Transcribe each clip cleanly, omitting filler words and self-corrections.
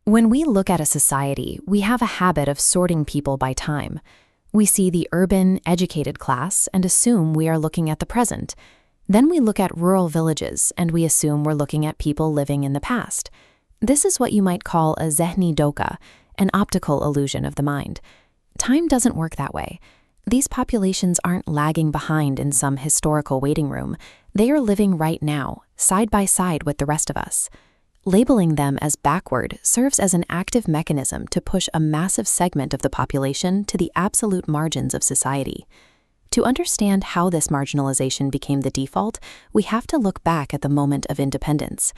When we look at a society, we have a habit of sorting people by time. We see the urban, educated class and assume we are looking at the present. Then we look at rural villages and we assume we're looking at people living in the past. This is what you might call a zehni doka, an optical illusion of the mind. Time doesn't work that way. These populations aren't lagging behind in some historical waiting room. They are living right now, side by side with the rest of us. Labeling them as backward serves as an active mechanism to push a massive segment of the population to the absolute margins of society. To understand how this marginalization became the default, we have to look back at the moment of independence.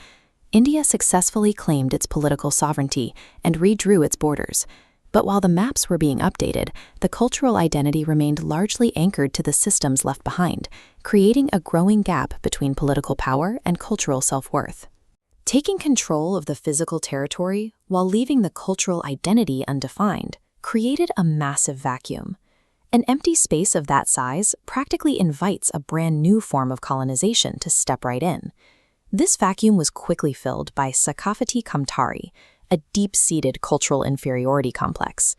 India successfully claimed its political sovereignty and redrew its borders. But while the maps were being updated, the cultural identity remained largely anchored to the systems left behind, creating a growing gap between political power and cultural self-worth. Taking control of the physical territory while leaving the cultural identity undefined created a massive vacuum. An empty space of that size practically invites a brand new form of colonization to step right in. This vacuum was quickly filled by Sakafati Kamtari, a deep-seated cultural inferiority complex.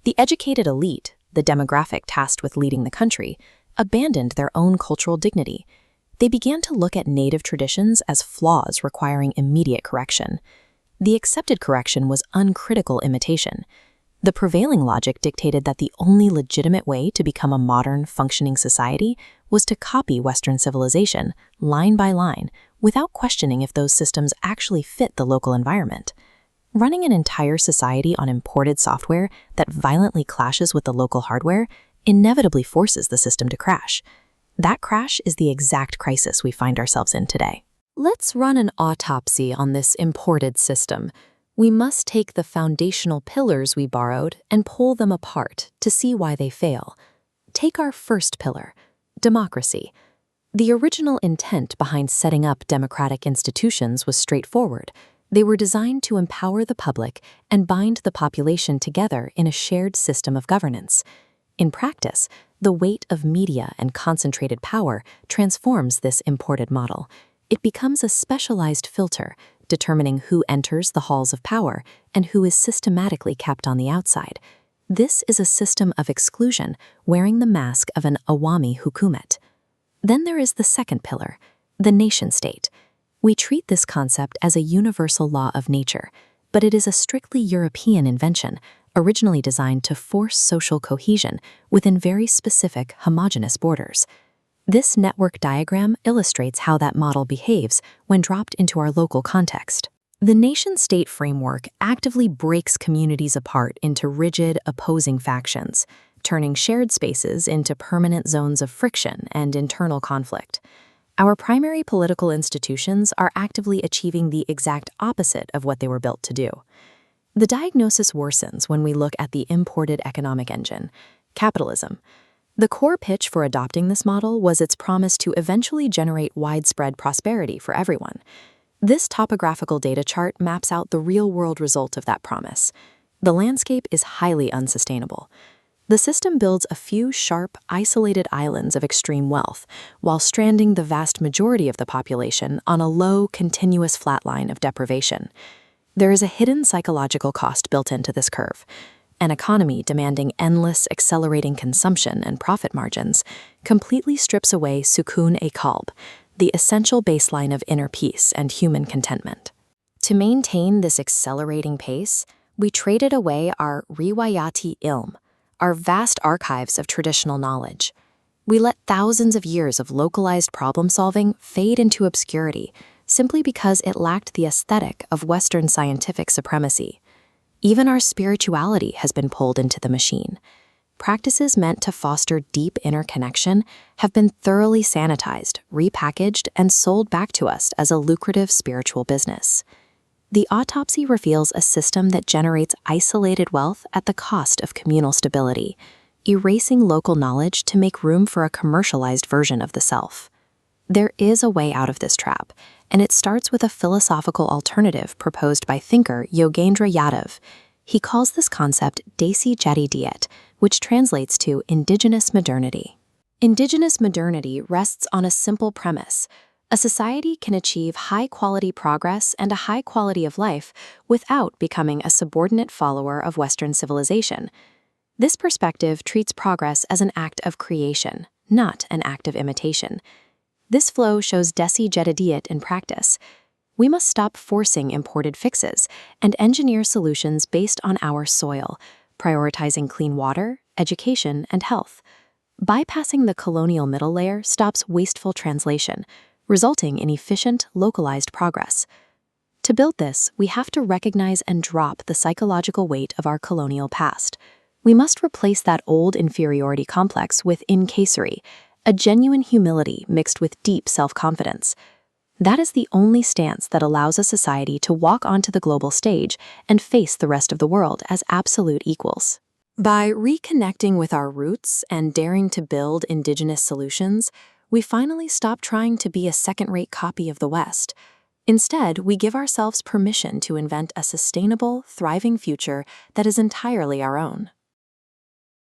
The educated elite, the demographic tasked with leading the country, abandoned their own cultural dignity. They began to look at native traditions as flaws requiring immediate correction. The accepted correction was uncritical imitation. The prevailing logic dictated that the only legitimate way to become a modern, functioning society was to copy Western civilization, line by line, without questioning if those systems actually fit the local environment. Running an entire society on imported software that violently clashes with the local hardware inevitably forces the system to crash. That crash is the exact crisis we find ourselves in today. Let's run an autopsy on this imported system. We must take the foundational pillars we borrowed and pull them apart to see why they fail. Take our first pillar, democracy. The original intent behind setting up democratic institutions was straightforward. They were designed to empower the public and bind the population together in a shared system of governance. In practice, the weight of media and concentrated power transforms this imported model. It becomes a specialized filter, determining who enters the halls of power and who is systematically kept on the outside. This is a system of exclusion, wearing the mask of an Awami hukumat. Then there is the second pillar, the nation-state. We treat this concept as a universal law of nature, but it is a strictly European invention, originally designed to force social cohesion within very specific, homogeneous borders. This network diagram illustrates how that model behaves when dropped into our local context. The nation-state framework actively breaks communities apart into rigid, opposing factions, turning shared spaces into permanent zones of friction and internal conflict. Our primary political institutions are actively achieving the exact opposite of what they were built to do. The diagnosis worsens when we look at the imported economic engine, capitalism. The core pitch for adopting this model was its promise to eventually generate widespread prosperity for everyone. This topographical data chart maps out the real-world result of that promise. The landscape is highly unsustainable. The system builds a few sharp, isolated islands of extreme wealth, while stranding the vast majority of the population on a low, continuous flatline of deprivation. There is a hidden psychological cost built into this curve. An economy demanding endless, accelerating consumption and profit margins completely strips away sukun-e-qalb, the essential baseline of inner peace and human contentment. To maintain this accelerating pace, we traded away our riwayati ilm, our vast archives of traditional knowledge. We let thousands of years of localized problem-solving fade into obscurity simply because it lacked the aesthetic of Western scientific supremacy. Even our spirituality has been pulled into the machine. Practices meant to foster deep inner connection have been thoroughly sanitized, repackaged, and sold back to us as a lucrative spiritual business. The autopsy reveals a system that generates isolated wealth at the cost of communal stability, erasing local knowledge to make room for a commercialized version of the self. There is a way out of this trap, and it starts with a philosophical alternative proposed by thinker Yogendra Yadav. He calls this concept Desi Jadidiyat, which translates to indigenous modernity. Indigenous modernity rests on a simple premise. A society can achieve high-quality progress and a high quality of life without becoming a subordinate follower of Western civilization. This perspective treats progress as an act of creation, not an act of imitation. This flow shows Desi Jedidiyat in practice. We must stop forcing imported fixes and engineer solutions based on our soil, prioritizing clean water, education, and health. Bypassing the colonial middle layer stops wasteful translation, resulting in efficient, localized progress. To build this, we have to recognize and drop the psychological weight of our colonial past. We must replace that old inferiority complex with incasury, a genuine humility mixed with deep self-confidence. That is the only stance that allows a society to walk onto the global stage and face the rest of the world as absolute equals. By reconnecting with our roots and daring to build indigenous solutions, we finally stop trying to be a second-rate copy of the West. Instead, we give ourselves permission to invent a sustainable, thriving future that is entirely our own.